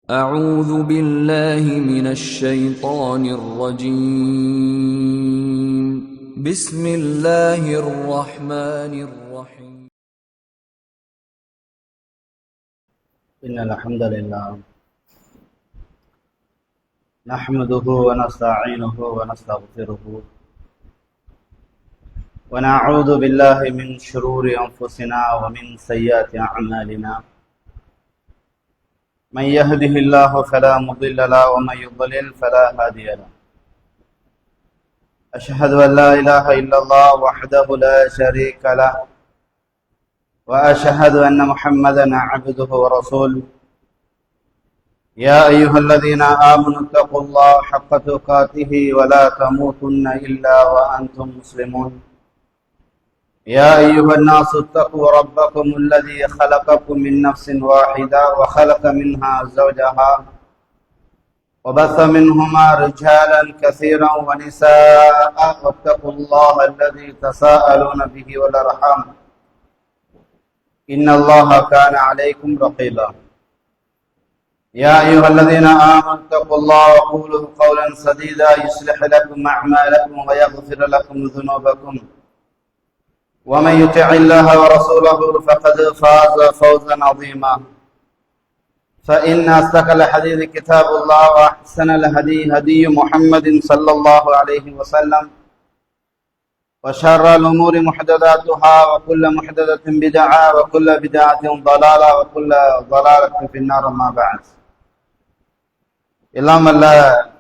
أعوذ بالله من الشيطان الرجيم بسم الله الرحمن الرحيم إن الحمد لله نحمده ونستعينه ونستغفره ونعوذ بالله من شرور أنفسنا ومن سيئات أعمالنا من يهده الله فلا مضل له ومن يضلل فلا هادي له أشهد أن لا إله إلا الله وحده لا شريك له وأشهد أن محمدا عبده ورسوله يا أيها الذين آمنوا اتقوا الله حق تقاته ولا تموتن إلا وأنتم مسلمون يا أيها الناس اتقوا ربكم الذي خلقكم من نفس واحدة وخلق منها زوجها وبث منهما رجالا كثيرا ونساء واتقوا الله الذي تساءلون به والأرحام إن الله كان عليكم رقيبا يا أيها الذين آمنوا اتقوا الله وقولوا قولا سديدا يصلح لكم أعمالكم ويغفر لكم ذنوبكم ومن يطع الله ورسوله فقد فاز فوزا عظيما فإن أصدق الحديث كتاب الله وأحسن الهدي هدي محمد صلى الله عليه وسلم وشر الأمور محدثاتها وكل محدثة بدعة وكل بدعة ضلالة وكل ضلالة في النار ما بعد எல்லாம் அல்ல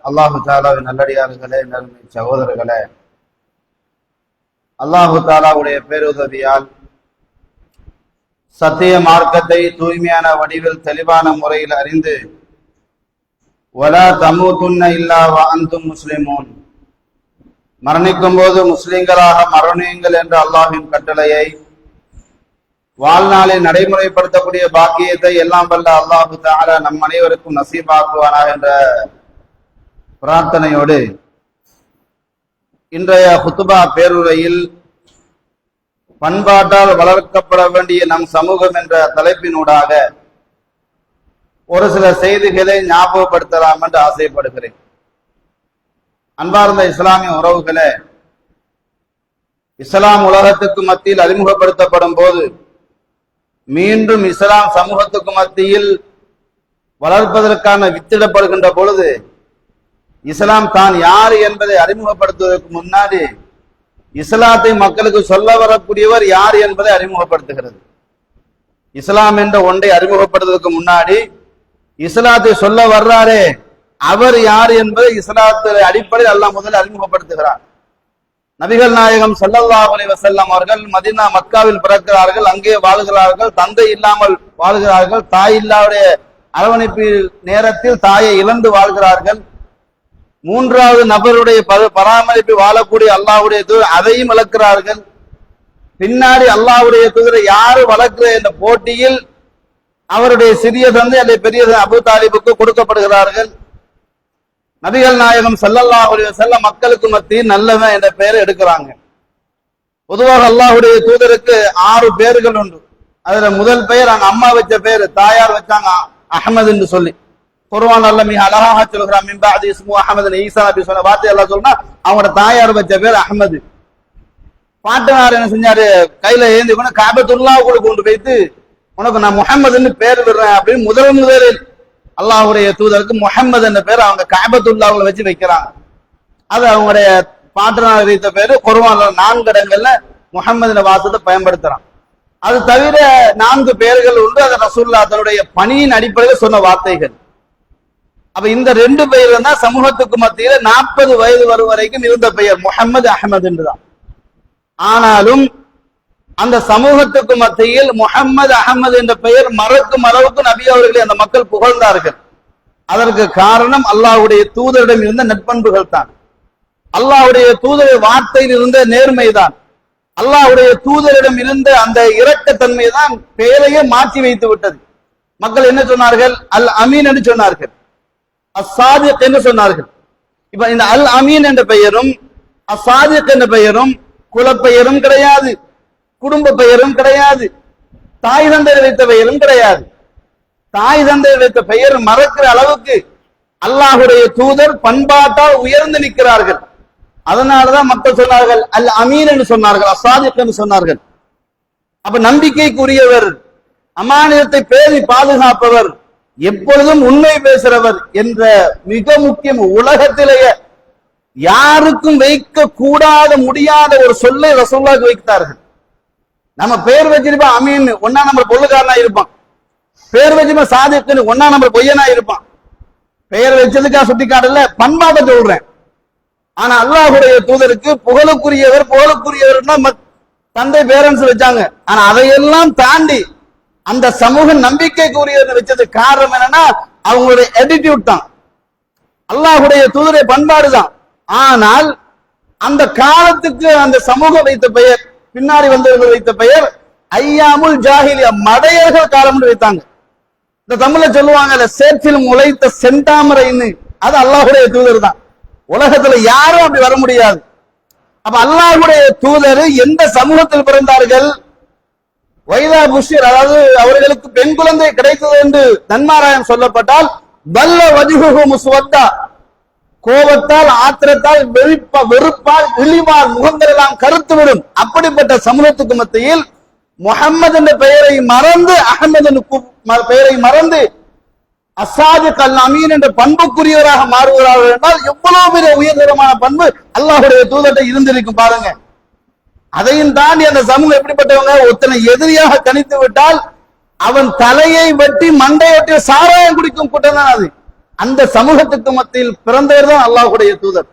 அல்லாஹு தாலாவின் நல்லடியார்களே, நன்மை சகோதரர்களே, அல்லாஹு தாலாவுடைய பேருதவியால் சத்திய மார்க்கத்தை தூய்மையான வடிவில் தெளிவான முறையில் அறிந்து வலா தமூதுன்ன இல்லா வ அன்தும் முஸ்லிமூன், மரணிக்கும் போது முஸ்லிம்களாக மரணியுங்கள் என்ற அல்லாஹின் கட்டளையை வாழ்நாளில் நடைமுறைப்படுத்தக்கூடிய பாக்கியத்தை எல்லாம் வல்ல அல்லாஹு தஆலா நம் அனைவருக்கும் நசீபாக்குவானாக என்ற பிரார்த்தனையோடு இன்றைய குத்துபா பேருரையில் பண்பாட்டால் வளர்க்கப்பட வேண்டிய நம் சமூகம் என்ற தலைப்பினூடாக ஒரு சில செய்திகளை ஞாபகப்படுத்தலாம் என்று ஆசைப்படுகிறேன். அன்பார்ந்த இஸ்லாமிய உறவுகளே, இஸ்லாம் உலகத்துக்கு மத்தியில் அறிமுகப்படுத்தப்படும் போது மீண்டும் இஸ்லாம் சமூகத்துக்கு மத்தியில் வளர்ப்பதற்கான வித்திடப்படுகின்ற பொழுது இஸ்லாம் தான் யார் என்பதை அறிமுகப்படுத்துவதற்கு முன்னாடி இஸ்லாத்தை மக்களுக்கு சொல்ல வரக்கூடியவர் யார் என்பதை அறிமுகப்படுத்துகிறது. இஸ்லாம் என்ற ஒன்றை அறிமுகப்படுத்துவதற்கு முன்னாடி இஸ்லாத்தை சொல்ல வர்றாரே அவர் யார் என்பதை இஸ்லாத்தின் அடிப்படையில் அல்லாஹ் முதலில் அறிமுகப்படுத்துகிறார். நபிகள் நாயகம் ஸல்லல்லாஹு அலைஹி வஸல்லம் அவர்கள் மதீனா மக்காவில் பிறக்கிறார்கள், அங்கே வாழ்கிறார்கள், தந்தை இல்லாமல் வாழ்கிறார்கள், தாய் இல்லாவுடைய அரவணைப்பு நேரத்தில் தாயை இழந்து வாழ்கிறார்கள். மூன்றாவது நபருடைய பராமரிப்பு வாழக்கூடிய அல்லாஹ்வுடைய தூதர் அதையும் வளர்க்கிறார்கள். பின்னாடி அல்லாஹ்வுடைய தூதரை யாரு வளர்க்கிற என்ற போட்டியில் அவருடைய சிறிய தந்தை அல்லது பெரிய அபூ தாலிபுக்கு கொடுக்கப்படுகிறார்கள். நபிகள் நாயகம் ஸல்லல்லாஹு அலைஹி வஸல்லம் மக்களுக்கு மத்தியில் நல்லவன் என்ற பெயரை எடுக்கிறாங்க. பொதுவாக அல்லாஹ்வுடைய தூதருக்கு 6 பேர்கள் உண்டு. அதுல முதல் பெயர் அவங்க அம்மா வச்ச பேரு, தாயார் வச்சாங்க அஹ்மது என்று சொல்லி. குர்ஆன் அல்லாஹ் மிக அழகாக சொல்கிறான், மின் பஅதி இஸ்மு அஹ்மது, ஈசா நபி சொன்ன வார்த்தை அல்லாஹ் சொல்றா, அவங்களோட தாயார் வச்ச பேர் அஹ்மது. பாட்டனார் என்ன செஞ்சாரு, கையில ஏந்தி கொண்டு காபத்துல்லாஹ்வுக்கு கொண்டு வைத்து உனக்கு நான் முஹம்மதுன்னு பேர் விடுறேன் அப்படின்னு முதலில் அல்லாஹ்வுடைய தூதருக்கு முஹம்மது என்ற பேர் அவங்க காபத்துல்லாஹ்வுல வச்சு வைக்கிறாங்க. அது அவங்களுடைய பாட்டனார் வைத்த பேரு. குர்ஆன்ல 4 இடங்கள்ல முஹம்மதுன வாசத்தை பயன்படுத்துறான். அது தவிர 4 பெயர்கள் உண்டு. அது ரசூலுல்லாஹ் தன்னுடைய பணியின் அடிப்படையில் சொன்ன வார்த்தைகள். அப்ப இந்த 2 பெயர்கள் தான் சமூகத்துக்கு மத்தியில 40 வயது வரும் வரைக்கும் இருந்த பெயர் முஹம்மது அஹ்மது என்றுதான். ஆனாலும் அந்த சமூகத்துக்கு மத்தியில் முஹம்மது அஹ்மது என்ற பெயர் மறக்கும் அளவுக்கு நபி அவர்களை அந்த மக்கள் புகழ்ந்தார்கள். அதற்கு காரணம் அல்லாஹ்வுடைய தூதரிடம் இருந்த நட்பண்புகள் தான். அல்லாஹ்வுடைய தூதர் வார்த்தையில் இருந்த நேர்மைதான். அல்லாஹ்வுடைய தூதரிடம் இருந்த அந்த இரக்கத்தன்மை தான் பெயரையே மாற்றி வைத்து விட்டது. மக்கள் என்ன சொன்னார்கள்? அல் அமீன் என்று சொன்னார்கள், அஸ்ஸாதிக் என்று சொன்னார்கள். இப்ப இந்த அல் அமீன் என்ற பெயரும் அஸ்ஸாதிக் என்ற பெயரும் குலப்பெயரும் கிடையாது, குடும்ப பெயரும் கிடையாது, தாய் தந்தை வைத்த பெயரும் கிடையாது. தாய் தந்தை வைத்த பெயர் மறக்கிற அளவுக்கு அல்லாஹுடைய தூதர் பண்பாட்டால் உயர்ந்து நிற்கிறார்கள். அதனாலதான் மக்கள் சொன்னார்கள் அல் அமீன் என்று சொன்னார்கள், அசாதிக் என்று சொன்னார்கள். அப்ப நம்பிக்கைக்குரியவர், அமானியத்தை பேணி பாதுகாப்பவர், எப்பொழுதும் உண்மை பேசுறவர் என்ற மிக முக்கியம், உலகத்திலேயே யாருக்கும் வைக்க கூடாத முடியாத ஒரு சொல்லை ரசூலுல்லாஹ்வுக்கு வைத்தார்கள். நம்ம பேர் வச்சிருப்போம் அமீன், ஒன்னா நம்பர் பொருளுக்காரனா இருப்பான். பேர் வச்சிருப்போம் சாதிக்குன்னு, ஒன்னா நம்பர் பொய்யனா இருப்பான். பெயர் வச்சதுக்கா சுட்டி காட்டல, பண்பாட்டை சொல்றேன். ஆனா அல்லாஹுடைய தூதருக்கு புகழுக்குரியவர் தந்தை பேரண்ட்ஸ் வச்சாங்க. ஆனா அதையெல்லாம் தாண்டி அந்த சமூக நம்பிக்கைக்குரியவர் வச்சது காரணம் என்னன்னா அவங்களுடைய attitude தான், அல்லாஹுடைய தூதரை பண்பாடு தான். ஆனால் அந்த காலத்துக்கு அந்த சமூகம் வைத்த பெயர், பின்னாடி வந்தவர்கள் வைத்த பெயர் ஐயாமுல் ஜாஹிலியா, மடையர்கள் காலம் வைத்தாங்க. இந்த தமிழ்ல சொல்லுவாங்கல்ல, சேற்றில் முளைத்த செந்தாமரைன்னு, அது அல்லாஹுடைய தூதர் தான். உலகத்துல யாரும் அப்படி வர முடியாது. அப்ப அல்லாஹுடைய தூதர் எந்த சமூகத்தில் பிறந்தார்கள்? வைதா புஷிர், அதாவது அவர்களுக்கு பெண் குழந்தை கிடைத்தது என்று நன்மாராயம் சொல்லப்பட்டால் வல்ல வஜுஹு முஸ்வத்தா, கோபத்தால் ஆத்திரத்தால் வெறுப்பால் இழிவால் முகங்கள் எல்லாம் கருத்துவிடும். அப்படிப்பட்ட சமூகத்துக்கு மத்தியில் முஹம்மது என்ற பெயரை மறந்து, அஹமது பெயரை மறந்து அசாதிக் அல் அமீன் என்ற பண்புக்குரியவராக மாறுகிறார்கள் என்றால் எவ்வளவு பெரிய உயர்தரமான பண்பு அல்லாஹுடைய தூதர்கிட்ட இருந்திருக்கும் பாருங்க. அதையும் தாண்டி அந்த சமூகம் எப்படிப்பட்டவங்க, ஒருத்தனை எதிரியாக கணித்து விட்டால் அவன் தலையை வெட்டி மண்டையொட்டி சாராயம் குடிக்கும் கூட்டம் தான் அது. அந்த சமூகத்துக்கு மத்தியில் பிறந்தவர் தான் அல்லாஹுடைய தூதர்.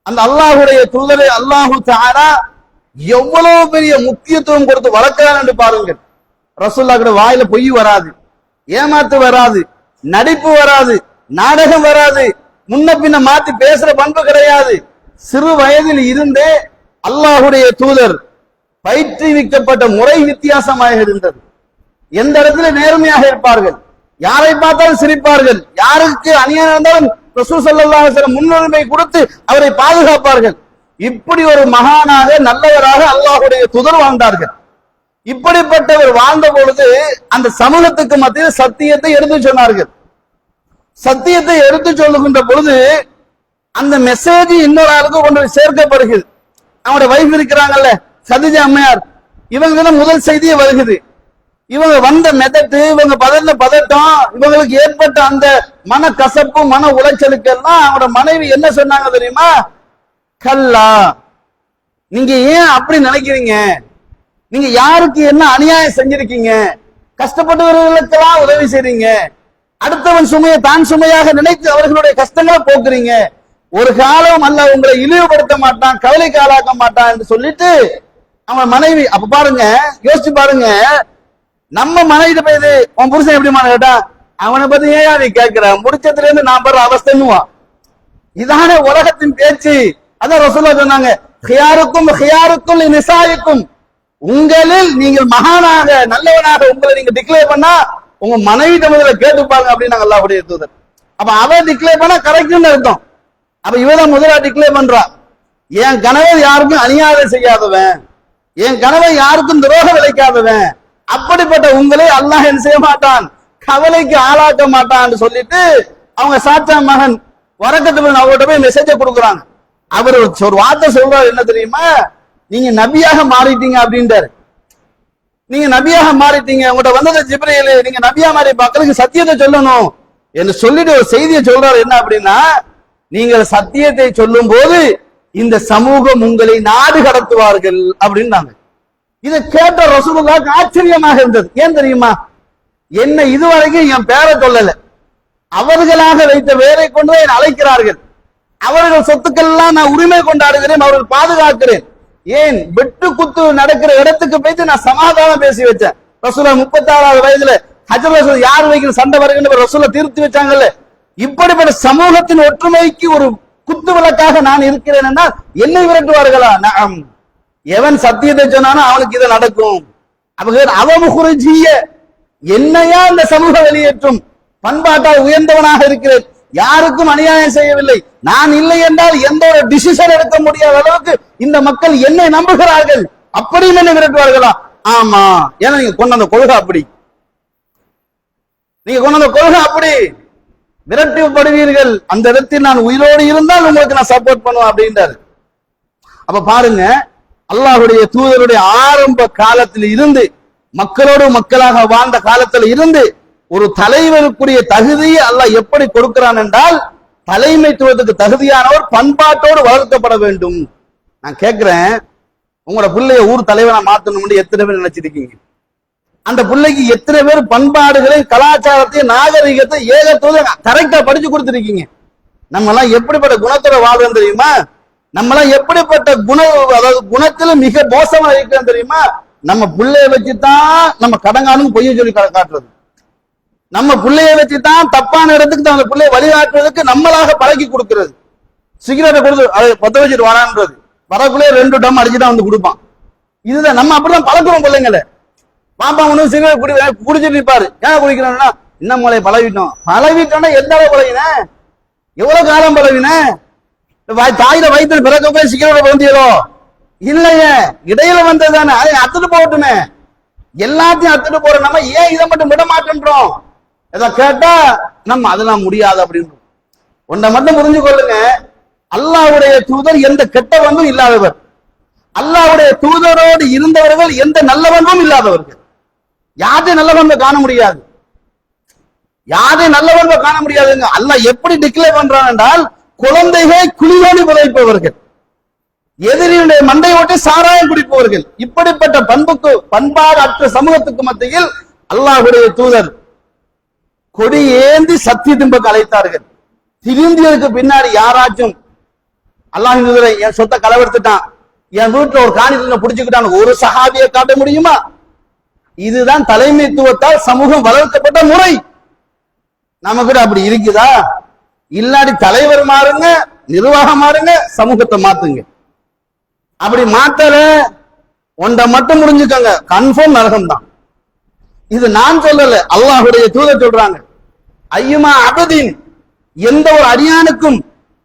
அந்த அல்லாஹுடைய தூதரை அல்லாஹு தஆலா எவ்வளவு பெரிய முக்கியத்துவம் கொடுத்து வளர்க்கிறான் என்று பாருங்கள். ரசூலுல்லாஹ் கிட்ட வாயில பொய் வராது, ஏமாத்து வராது, நடிப்பு வராது, நாடகம் வராது, முன்ன பின்ன மாத்தி பேசுற பண்பு கிடையாது. சிறு வயதில் இருந்தே அல்லாஹுடைய தூதர் பயிற்றுவிக்கப்பட்ட முறை வித்தியாசமாக இருந்தது. எந்த இடத்துல நேர்மையாக இருப்பார்கள், யாரை பார்த்தாலும் சிரிப்பார்கள், யாருக்கு அநியாயம் இருந்தாலும் ரசூல் ஸல்லல்லாஹு அலைஹி வஸல்லம் முன்னுரிமை கொடுத்து அவரை பாதுகாப்பார்கள். இப்படி ஒரு மகானாக நல்லவராக அல்லாஹுடைய தூதர் வாழ்ந்தார்கள். இப்படிப்பட்டவர் வாழ்ந்த பொழுது அந்த சமூகத்துக்கு மத்தியில் சத்தியத்தை எடுத்து சொன்னார்கள். சத்தியத்தை எடுத்து சொல்லுகின்ற பொழுது அந்த மெசேஜ் இன்னொரு ஆளுக்கு கொண்டு சேர்க்கப்படுகிறது. அவங்களோட வைஃப் இருக்கிறாங்கல்ல கதீஜா அம்மையார், இவங்க முதல் செய்தியே வருகிறது. இவங்க வந்த மெதட்டு, இவங்க பதட்டம், இவங்களுக்கு ஏற்பட்ட அந்த மன கசப்பு, மன உளைச்சலுக்கெல்லாம் அவங்களோட மனைவி என்ன சொன்னாங்க தெரியுமா? கல்லா, நீங்க ஏன் அப்படி நினைக்கிறீங்க? நீங்க யாருக்கு என்ன அநியாயம் செஞ்சிருக்கீங்க? கஷ்டப்பட்டவர்களுக்கெல்லாம் உதவி செய்றீங்க, அடுத்தவன் சுமையை தான் சுமையாக நினைத்து அவர்களுடைய கஷ்டங்களை போக்குறீங்க. ஒரு காலம் அல்ல உங்களை இழிவுபடுத்த மாட்டான், கவலைக்கு ஆளாக்க மாட்டான் என்று சொல்லிட்டு அவங்க மனைவி. அப்ப பாருங்க, யோசிச்சு பாருங்க, நம்ம மனைவிட்ட போய் உன் புருஷன் எப்படிமான கேட்டா, அவனை பத்தி ஏன் நீ கேட்கிற, முடிச்சதுல இருந்து நான் படுற அவஸ்தைன்னுவான். இதானே உலகத்தின் பேச்சு. அதான் ரசூலுல்லாஹ் சொன்னாங்க, ஹியாருக்கும் நிசாயிக்கும், உங்களில் நீங்கள் மகானாக நல்லவனாக உங்களை நீங்க டிக்ளேர் பண்ணா உங்க மனைவி முதல்ல கேட்டுப்பாங்க அப்படின்னு அல்லாஹ்வுடைய தூதர். அப்ப அவன் டிக்ளேர் பண்ணா கரெக்ட்னு அர்த்தம். அப்ப இவதான் முதலா டிக்ளேர் பண்றா, என் கணவர் யாருக்கும் அநியாயம் செய்யாதவன், என் கணவர் யாருக்கும் துரோகம் விளைக்காதவன், அப்படிப்பட்ட உங்களை அல்லாஹ் என்ன செய்ய மாட்டான், கவலைக்கு ஆளாக்க மாட்டான்னு சொல்லிட்டு அவங்க சாத்தா மகன் வரக்கத்து அவர்கிட்ட போய் மெசேஜை கொடுக்குறாங்க. அவர் ஒரு வார்த்தை சொல்றாரு, என்ன தெரியுமா? நீங்க நபியாக மாறிட்டீங்க அப்படின்றாரு. நீங்க நபியாக மாறிட்டீங்க, உங்கள்கிட்ட வந்தது ஜிப்ரீல், நீங்க நபியா மாறி மக்களுக்கு சத்தியத்தை சொல்லணும் என்று சொல்லிட்டு ஒரு செய்தியை சொல்றாரு. என்ன அப்படின்னா, நீங்கள் சத்தியத்தை சொல்லும் போது இந்த சமூகம் உங்களை நாடு கடத்துவார்கள் அப்படின்னாங்க. இதை கேட்ட ரசூலுல்லாஹ்வுக்கு ஆச்சரியமாக இருந்தது. ஏன் தெரியுமா? என்ன இதுவரைக்கும் என் பேரை சொல்லல, அவர்களாக வைத்த வேரை கொண்டு என்னை அழைக்கிறார்கள், அவர்கள் சொத்துக்கள் எல்லாம் நான் உரிமை கொண்டாடுகிறேன், அவர்கள் பாதுகாக்கிறேன். ஏன் வெட்டு குத்து நடக்கிற இடத்துக்கு போயிட்டு நான் சமாதானம் பேசி வச்சேன். ரசூலுல்லாஹ் 36வது வயதுல ஹஜ்ர் ரசூல் யார் வைக்கிற சண்டை வருகின்ற ரசூலுல்லாஹ் தீர்த்து வச்சாங்கல்ல. இப்படிப்பட்ட சமூகத்தின் ஒற்றுமைக்கு ஒரு குத்து விளக்காக நான் இருக்கிறேன் என்றால் என்னை விரட்டுவார்களா? நாம் எவன் சத்தியத்தை சொன்னானோ அவனுக்கு இது நடக்கும். அவமுகுருஜிய, என்னையா இந்த சமூகம் வெளியேற்றும், பண்பாட்டால் உயர்ந்தவனாக இருக்கிறேன், யாருக்கும் அநியாயம் செய்யவில்லை, நான் இல்லை என்றால் எந்த ஒரு டிசிஷன் எடுக்க முடியாத அளவுக்கு இந்த மக்கள் என்னை நம்புகிறார்கள், அப்படின்னு என்ன விரட்டுவார்களா? ஆமா, ஏன்னா நீங்க கொண்டு அந்த கொள்கை அப்படி. நீங்க கொண்டு வந்த கொள்கை அப்படி விரட்டப்படுவீர்கள். அந்த இடத்தில் நான் உயிரோடு இருந்தால் உங்களுக்கு நான் சப்போர்ட் பண்ணுவேன் அப்படின்றாரு. அப்ப பாருங்க, அல்லாஹ்வுடைய தூதருடைய ஆரம்ப காலத்தில் இருந்து, மக்களோடு மக்களாக வாழ்ந்த காலத்தில் இருந்து ஒரு தலைவருக்குரிய தகுதியை அல்லாஹ் எப்படி கொடுக்கிறான் என்றால், தலைமைத்துவத்துக்கு தகுதியானவர் பண்பாட்டோடு வளர்க்கப்பட வேண்டும். நான் கேட்கிறேன், உங்களோட பிள்ளைய ஊர் தலைவனா மாத்தணும் எத்தனை பேர் நினைச்சிருக்கீங்க? அந்த பிள்ளைக்கு எத்தனை பேர் பண்பாடுகளையும் கலாச்சாரத்தையும் நாகரிகத்தையும் ஏகத்துவம் கரெக்டா படிச்சு கொடுத்துருக்கீங்க? நம்ம எல்லாம் எப்படிப்பட்ட குணத்தோட வாழ்றோம் தெரியுமா? நம்ம எல்லாம் எப்படிப்பட்ட அதாவது குணத்துல மிக மோசமா இருக்கிறோம் தெரியுமா? நம்ம பிள்ளைய வச்சுதான் நம்ம கடங்கானும் பொய்ய சொல்லி காட்டுறது, நம்ம பிள்ளைய வச்சுதான் தப்பான இடத்துக்கு அந்த பிள்ளைய வழிகாட்டுறதுக்கு நம்மளாக பழக்கி கொடுக்கிறது. சிகரெட்டை கொடுத்து அதை பத்த வச்சுட்டு வரான்றது, வரக்குள்ளே 2 டம் அடிச்சுதான் வந்து கொடுப்பான். இதுதான் நம்ம அப்படிதான் பழக்கிறோம் பிள்ளைங்களை. பாப்பா ஒண்ணு சிகரெட் குடிச்சிட்டு இருப்பாரு, ஏன் குடிக்கிறோம்னா இன்னும் மூளையை பழவிட்டோம்னா எந்த அளவு பழகின, எவ்வளவு காலம் பழவின? தாயில வயிற்றுல பிறக்க போய் சிகரெட் வந்தியதோ இல்லையே, இடையில வந்தது தானே, அதை அத்துட்டு போகட்டுமே. எல்லாத்தையும் அத்துட்டு போற நம்ம ஏன் இதை மட்டும் விட மாட்டேன்றோம்? இதை கேட்டா நம்ம அதெல்லாம் முடியாது அப்படின்னு. ஒன்றை மட்டும் புரிஞ்சு கொள்ளுங்க, அல்லாஹ்வுடைய தூதர் எந்த கெட்ட பண்பும் இல்லாதவர், அல்லாஹ்வுடைய தூதரோடு இருந்தவர்கள் எந்த நல்ல பண்பும் இல்லாதவர்கள். யாரையும் நல்ல பண்பை காண முடியாது, யாரையும் நல்ல பண்பை காண முடியாதுங்க. அல்லாஹ் எப்படி டிக்ளேர் பண்றான் என்றால், குழந்தைகளை குளிரோடி புதைப்பவர்கள், எதிரியுடைய மண்டை ஓட்டி சாராயம் குடிப்பவர்கள், இப்படிப்பட்ட பண்பாடு அற்ற சமூகத்துக்கு மத்தியில் அல்லாஹ்வுடைய தூதர் கொடி ஏந்தி சத்தியத்தின் பக்கம் அழைத்தார்கள். திருந்தியதுக்கு பின்னாடி யாராச்சும் அல்லாஹ்வின் தூதரை என் சொத்தை களவெடுத்துட்டான், என் வீட்டுல ஒரு காணில புடிச்சுக்கிட்டான், ஒரு சஹாபியை காட்ட முடியுமா? இதுதான் தலைமைத்துவத்தால் சமூகம் வளர்க்கப்பட்ட முறை. நமக்கு அப்படி இருக்குதா? இல்லாடி தலைவர் மாறுங்க, நிர்வாகம் மாறுங்க, சமூகத்தை மாத்துங்க. அப்படி மாத்தல ஒன்றை மட்டும் புரிஞ்சுக்கங்க, கன்ஃபார்ம் நரகம் தான். இது நான் சொல்லல, அல்லாஹ்வுடைய தூதர் சொல்றாங்க. ஐயுமா அபதின், எந்த ஒரு அடியானுக்கும்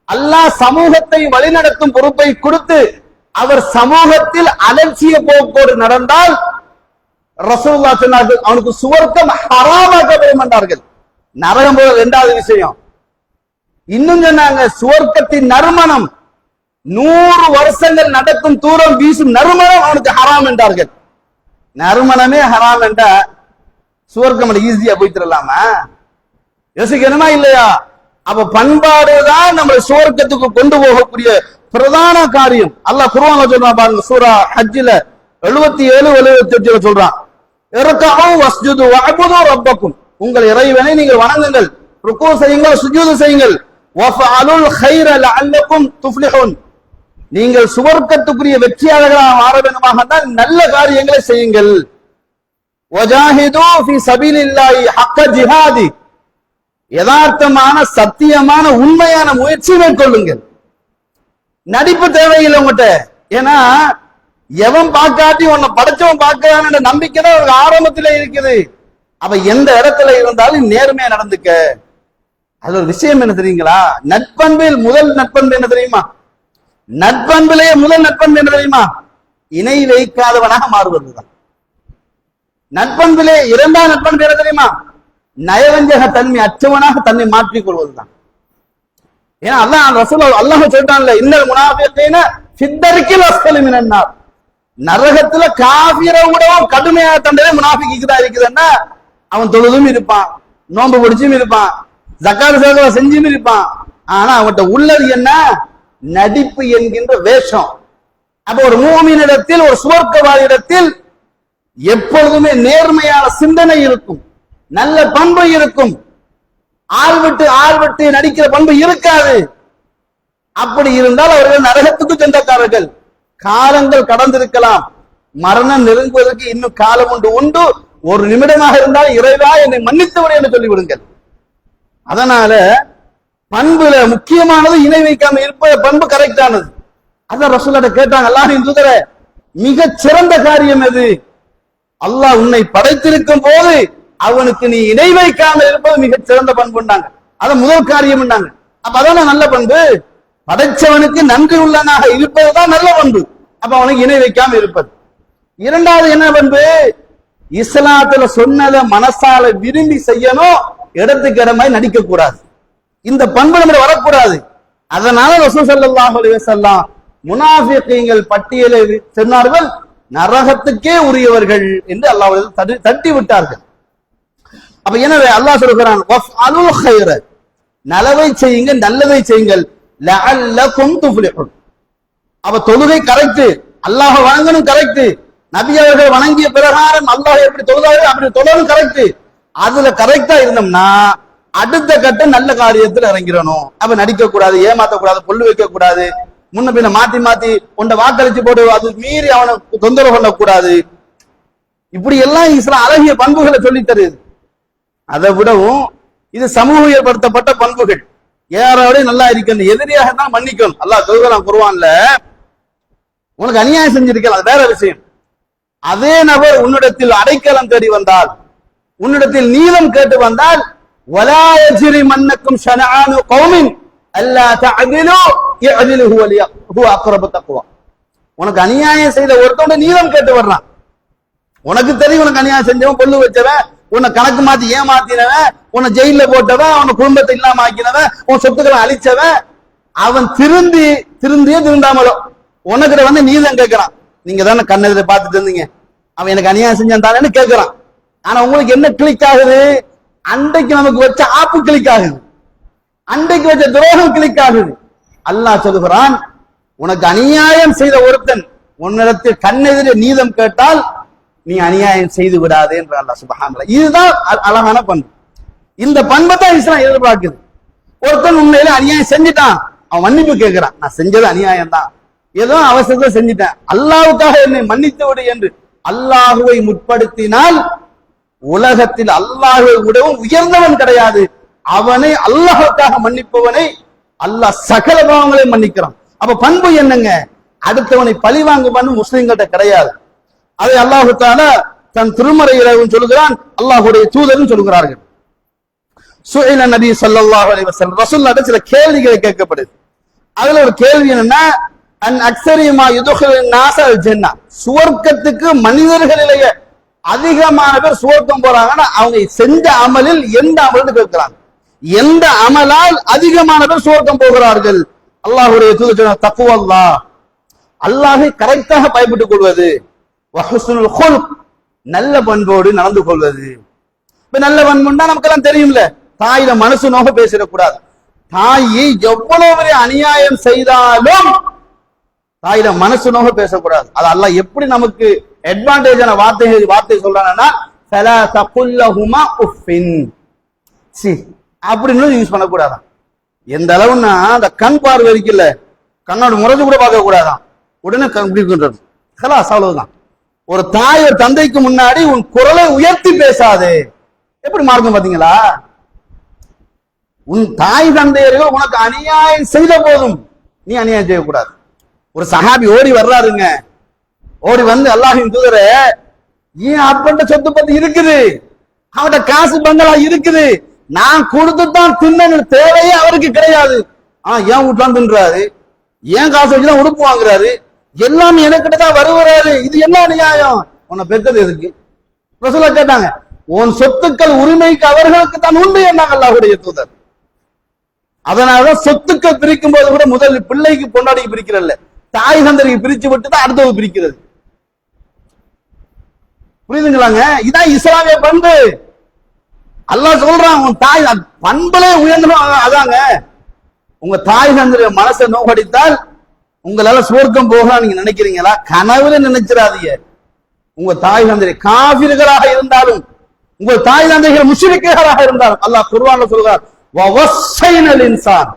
அல்லாஹ் சமூகத்தை வழிநடத்தும் பொறுப்பை கொடுத்து அவர் சமூகத்தில் அலட்சிய போக்கோடு நடந்தால் ரசூலுல்லாஹ் சொன்னார்கள், அவனுக்கு சுவர்க்கம் ஹராமாக்கப்படும் என்றார்கள். நரகம் போல 2வது விஷயம். இன்னும் சொன்னாங்க, சுவர்க்கத்தின் நறுமணம் 100 வருஷங்கள் நடக்கும் தூரம் வீசும் நறுமணம் அவனுக்கு ஹராம் என்றார்கள். நறுமணமே ஹராம் என்றா சுவர்க்கம் ஈஸியா போய்த்திரலாமா? யோசிக்கணுமா இல்லையா? அப்ப பண்பாடுதான் நம்மளை சுவர்க்கத்துக்கு கொண்டு போகக்கூடிய பிரதான காரியம். அல்லாஹ் குர்ஆன்ல சொல்றான் பாருங்க, சூரா ஹஜ்ஜில 77 78 சொல்றான், இர்கஉ வஸ்ஜுது வஅபுது ரப்பக்கும், உங்கள் இறைவனை நீங்கள் வணங்குங்கள், ருக்கு செய்யுங்கள், சுஜூது செய்யுங்கள், வஃஅலுல் கைர லஅல்லக்கும் துஃப்லிஹூன், நீங்கள் சுவர்க்கத்துக்குரிய வெற்றியாளர்களாக மாற வேண்டுமாக தான் நல்ல காரியங்களை செய்யுங்கள். வஜாஹிது ஃபீ சபீலில்லாஹி ஹக்க ஜிஹாதி, யதார்த்தமான சத்தியமான உண்மையான முயற்சி மேற்கொள்ளுங்கள். நடிப்பு தேவையில்லை உங்ககிட்ட. ஏன்னா எவன் பார்க்காட்டி உன்னை படைச்சவன் பார்க்கிறான் நம்பிக்கை தான் ஒரு ஆரம்பத்துல இருக்குது. அப்ப எந்த இடத்துல இருந்தாலும் நேர்மையா நடந்துக்க. அது ஒரு விஷயம் என்ன தெரியுங்களா? நட்பண்பில் முதல் நட்பண்பு என்ன தெரியுமா? நட்பண்பிலேயே முதல் நட்பண்பு என்ன தெரியுமா? இணை வைக்காதவனாக மாறுவதுதான். நட்பண்பிலே 2வது நட்பண்பு என்ன தெரியுமா? நயவஞ்சக தன்மை அற்றவனாக தன்னை மாற்றிக் கொள்வதுதான். ஏன்னா அல்லாஹ் சொல்லிட்டான்ல, இன்னல் முனாஃபிகீன ஃபித்தர்கில் அஸ்ஃபலி மினன் நார், நரகத்துல காஃபிரை விடவும் கடுமையான தண்டனை முனாஃபிக்கு தான் இருக்குதுன்னா, அவன் தொழுதும் இருப்பான், நோன்பு பிடிச்சும் இருப்பான், ஜக்காத் சேவை செஞ்சும் இருப்பான், ஆனா அவன்கிட்ட உள்ளது என்ன? நடிப்பு என்கின்ற வேஷம். அப்ப ஒரு மூமினிடத்தில், ஒரு சுவர்க்கவாதியிடத்தில் எப்பொழுதுமே நேர்மையான சிந்தனை இருக்கும், நல்ல பண்பு இருக்கும், ஆள் விட்டு நடிக்கிற பண்பு இருக்காது. அப்படி இருந்தால் அவர்கள் நரகத்துக்கு சொந்தக்காரர்கள். காலங்கள் கடந்திருக்கலாம், மரணம் நெருங்குவதற்கு இன்னும் காலம் உண்டு, ஒரு நிமிடமாக இருந்தால் இறைவா என்னை மன்னித்து விடு என்று சொல்லிவிடுங்கள். அதனால பண்புல முக்கியமானது இணை வைக்காம இருப்ப பண்பு கரெக்டானது. அதான் ரசூலுல்லாஹ் கேட்டாங்க, அல்லாஹ்வின் தூதரே மிக சிறந்த காரியம் எது? அல்லாஹ் உன்னை படைத்திருக்கும் போது அவனுக்கு நீ இணை வைக்காமல் இருப்பது மிக சிறந்த பண்புண்டாங்க. அத முதல் காரியம். அப்ப அதான நல்ல பண்பு. படைச்சவனுக்கு நன்றி உள்ளனாக இருப்பதுதான் நல்ல பண்பு. அப்ப அவனுக்கு இணை வைக்காம இருப்பது. 2வது என்ன பண்பு? இஸ்லாத்துல சொன்னதை மனசால விரும்பி செய்யணும், இடத்துக்கு இடம் மாதிரி நடிக்க கூடாது. இந்த பண்பு நம்ம வரக்கூடாது. அதனால ரசூல் ஸல்லல்லாஹு அலைஹி வஸல்லம் முனாஃபிகீன்கள் பட்டியலை சொன்னார்கள், நரகத்துக்கே உரியவர்கள் என்று அல்லாஹ் தட்டி விட்டார்கள். அப்ப எனவே அல்லாஹ் சொல்கிறான், வஃஅலுல் கைர, நலவை செய்யுங்க, நல்லதை செய்யுங்கள், லஅல்லகும் துஃப்லிஹூன். அப்ப தொழுகை கரெக்ட், அல்லாஹ் வணங்கணும் கரெக்ட், நபி அவர்கள் வணங்கிய பிரகாரம் அல்லாஹ் எப்படி தொழுதாரோ அப்படி தொழணும் கரெக்ட். அதுல கரெக்டா இருந்தோம்னா அடுத்த கட்ட நல்ல காரியத்தில் இறங்கிறணும். அப்ப நடிக்க கூடாது, ஏமாத்த கூடாது, பொல்லு வைக்க கூடாது, முன்ன பின்ன மாத்தி மாத்தி உண்ட வாக்களிச்சு போடு, அது மீறி அவனை தொந்தரவு பண்ணக்கூடாது. இப்படி எல்லாம் இஸ்லாம் அழகிய பண்புகளை சொல்லி தருது. அதை விடவும் இது சமூகப்படுத்தப்பட்ட பண்புகள். யாரோட நல்லா இருக்கணும், எதிரியாக தான் மன்னிக்கணும். அல்லாஹ் சொல்கிறான் குர்ஆன்ல, உனக்கு அநியாயம் செஞ்சிருக்கலாம், அது வேற விஷயம். அதே நபர் உன்னிடத்தில் அடைக்கலம் தேடி வந்தால், உன்னிடத்தில் நீதம் கேட்டு வந்தால், வலா யஜ்ரிமன்னக்கும் ஷனஆனு கௌமின் அல்லா தஅதிலு இஅதிலு ஹுவ அக்ரபு தக்வா. உனக்கு அநியாயம் செய்த ஒருத்தன் நீதம் கேட்டு வர்றான், உனக்கு தெரியும் உனக்கு அநியாயம் செஞ்சவன், பொல்லு வச்சவன், உன்னை கணக்கு மாத்தி ஏமாத்தினவன், உன்னை ஜெயில போட்டவன், அவன குடும்பத்தை இல்லாம ஆக்கினவன், உன் சொத்துக்களை அழிச்சவன், அவன் திருந்தியே திருந்தாமலோ உனக்கிட்ட வந்து நீதம் கேட்கிறான். நீங்க தானே கண்ணெதிர பார்த்துட்டு இருந்தீங்க, அவன் எனக்கு அநியாயம் செஞ்சான் தானேன்னு கேட்கிறான். ஆனா உங்களுக்கு என்ன கிளிக் ஆகுது? அன்றைக்கு நமக்கு வச்ச ஆப்பு கிளிக் ஆகுது, அன்றைக்கு வச்ச துரோகம் கிளிக் ஆகுது. அல்லாஹ் சொல்லுகிறான், உனக்கு அநியாயம் செய்த ஒருத்தன் உன்னிடத்தில் கண்ணெதிர நீதம் கேட்டால் நீ அநியாயம் செய்து விடாதே என்று அல்லாஹ் சுப்ஹானஹு. இதுதான் அழகான பண்பு. இந்த பண்பை தான் இஸ்லாம் எதிர்பார்க்குது. ஒருத்தன் உண்மையில அநியாயம் செஞ்சுட்டான், அவன் மன்னிப்பு கேட்கிறான், நான் செஞ்சது அநியாயம் தான், ஏதோ அவசரத்தை செஞ்சுட்டேன், அல்லாஹ்வுக்காக என்னை மன்னித்து விடு என்று அல்லாஹுவை முற்படுத்தினால் உலகத்தில் அல்லாஹ்வை விடவும் உயர்ந்தவன் கிடையாது. அவனை அல்லாஹ்வுக்காக மன்னிப்பவனை அல்லாஹ் சகல பாவங்களை மன்னிக்கிறான். அப்ப பண்பு என்னங்க? அடுத்தவனை பழி வாங்கும் பண்பு முஸ்லிம்கிட்ட கிடையாது. அதை அல்லாஹு தஆலா தன் திருமறையிலும் சொல்கிறான், அல்லாஹ்வுடைய தூதரும் சொல்கிறார்கள். சுஇல நபி ஸல்லல்லாஹு அலைஹி வஸல்லம், ரசூலுல்லாஹ் சில கேள்விகளை கேட்கப்படுது. அதுல ஒரு கேள்வி என்னன்னா, அன் அக்ஸரிமா யுதுகிலுன் நாஸ அல் ஜன்னah, சுவர்க்கத்துக்கு மனிதர்களிலேயே அதிகமான பேர் சுவர்க்கம் போறாங்கன்னா அவங்க செஞ்ச அமலில் எந்த அமல்னு கேட்கிறாங்க. எந்த அமலால் அதிகமான பேர் சுவர்க்கம் போகிறார்கள்? அல்லாஹ்வுடைய தூதர் சொன்னார், தக்வல்லாஹ், அல்லாஹ்வை கரெக்டாக பயப்பட்டுக் கொள்வது, வஹுஸ்னுல் குல்க், நல்ல பண்போடு நடந்து கொள்வது. இப்ப நல்ல பண்புன்னா நமக்கெல்லாம் தெரியும்ல, தாயில மனசு நோக பேசிடக்கூடாது. தாயை எவ்வளவு பெரிய அநியாயம் செய்தாலும் தாயில மனசு நோக பேசக்கூடாது. அது அல்லாஹ் எப்படி நமக்கு அட்வான்டேஜான வார்த்தை சொல்றாங்கன்னா, ஃபலா தகுல்லஹுமா உஃபின், சி அப்படின்னு யூஸ் பண்ணக்கூடாதான். எந்த அளவுன்னா அந்த கண் பார்வை இருக்குல்ல, கண்ணோட முறைஞ்சு கூட பார்க்க கூடாதான், உடனே இப்படி கலாஸ், அவ்வளவுதான். ஒரு தாய் ஒரு தந்தைக்கு முன்னாடி உன் குரலை உயர்த்தி பேசாதே. எப்படி மார்க்கம் பாத்தீங்களா? உன் தாய் தந்தையர்கள் உனக்கு அநியாயம் செய்த போதும் நீ அநியாயம் செய்யக்கூடாது. ஒரு சஹாபி ஓடி வர்றாருங்க, ஓடி வந்து அல்லாஹ்வின் தூதரே, ஏன் அப்பன்ட்ட சொத்து பத்தி இருக்குது, அவன்கிட்ட காசு பங்களா இருக்குது, நான் கொடுத்துதான் தின்னு தேவையே அவருக்கு கிடையாது, ஏன் வீட்டுலாம் தின்றாரு, ஏன் காசு வச்சுதான் உடுப்பு வாங்குறாரு, எல்லாம் எனக்கிட்ட தான் வருகிறாரு, இது என்ன நியாயம், உன்னை பெற்றது எதுக்கு? ரசூலுல்லாஹ் கேட்டாங்க, உன் சொத்துக்கள் உரிமைக்கு அவர்களுக்கு தான் உண்டு என்னாங்க அல்லாஹ்வுடைய தூதர். அதனாலதான் சொத்துக்கள் பிரிக்கும் போது கூட முதல் பிள்ளைக்கு பொண்டாடிக்கு பிரிக்கிறல்ல, தாய் தந்தருக்கு பிரிச்சு விட்டு தான் அடுத்தது பிரிக்கிறது. புரியுதுங்களாங்க? இதான் இஸ்லாமிய பண்பு. அல்லாஹ் சொல்றான், உன் தாய் பண்புலே உயர்ந்தனும் அதாங்க. உங்க தாய் தந்தருடைய மனசை நோக்கடித்தால் உங்களால சுவர்க்கம் போகலாம் நீங்க நினைக்கிறீங்களா? கனவுல நினைச்சிடாதீங்க. உங்க தாய் தந்தை காபிர்களாக இருந்தாலும், உங்கள் தாய் தந்தைகள் முஷ்ரிக்குகளாக இருந்தாலும், அல்லாஹ் குர்ஆன்ல சொல்கிறார், வவஸ்ஸைனல் இன்சான்,